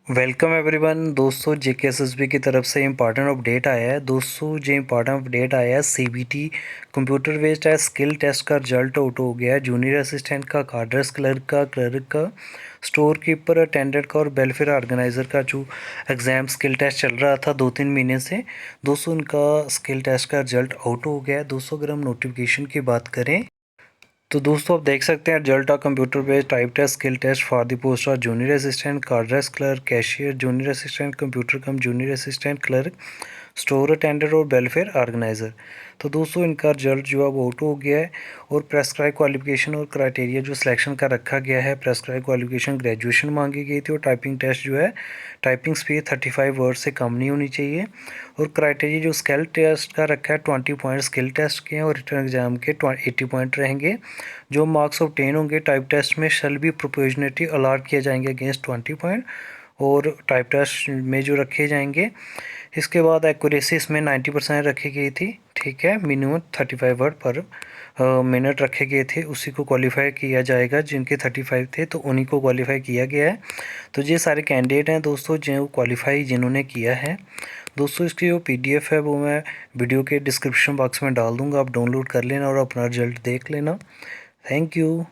Welcome everyone दोस्तों, JKSSB की तरफ से इम्पॉर्टेंट अपडेट आया है। दोस्तों जो इम्पॉर्टेंट अपडेट आया है, सीबीटी कंप्यूटर बेस्ड है स्किल टेस्ट का रिजल्ट आउट हो गया है। जूनियर असिस्टेंट का, कार्डर्स क्लर्क का, स्टोर कीपर, अटेंडेंट का और वेलफेयर ऑर्गेनाइज़र का जो एग्ज़ाम स्किल टेस्ट चल रहा था 2-3 महीने से, दोस्तों उनका स्किल टेस्ट का रिजल्ट आउट हो गया है। दोस्तों अगर हम नोटिफिकेशन की बात करें तो दोस्तों आप देख सकते हैं result of computer based type test skill test for the post of junior assistant, cadres clerk, cashier, junior assistant computer cum junior assistant clerk, store attendant और वेलफेयर ऑर्गेनाइज़र। तो दोस्तों इनका रिजल्ट जो है वो आउट हो गया है। और प्रेस्क्राइब क्वालिफिकेशन और क्राइटेरिया जो सिलेक्शन का रखा गया है, प्रेस्क्राइब क्वालिफिकेशन ग्रेजुएशन मांगी गई थी और टाइपिंग टेस्ट जो है टाइपिंग स्पीड 35 वर्ड से कम नहीं होनी चाहिए। और क्राइटेरिया जो स्किल टेस्ट का रखा है 20 पॉइंट स्किल टेस्ट के हैं और रिटर्न एग्जाम के 80 पॉइंट रहेंगे। जो मार्क्स ऑब्टेन होंगे टाइप टेस्ट में शैल भी प्रोपोर्शनेटली अलॉट किए जाएंगे अगेंस्ट 20 पॉइंट और टाइप टेस्ट में जो रखे जाएंगे। इसके बाद एक्यूरेसी इसमें 90% रखी गई थी, ठीक है। मिनिमम 35 वर्ड पर मिनट रखे गए थे, उसी को क्वालिफाई किया जाएगा। जिनके 35 थे तो उन्हीं को क्वालिफाई किया गया है। तो ये सारे कैंडिडेट हैं दोस्तों जो क्वालिफाई जिन्होंने किया है। दोस्तों इसकी जो PDF है वो मैं वीडियो के डिस्क्रिप्शन बॉक्स में डाल दूँगा, आप डाउनलोड कर लेना और अपना रिजल्ट देख लेना। Thank you.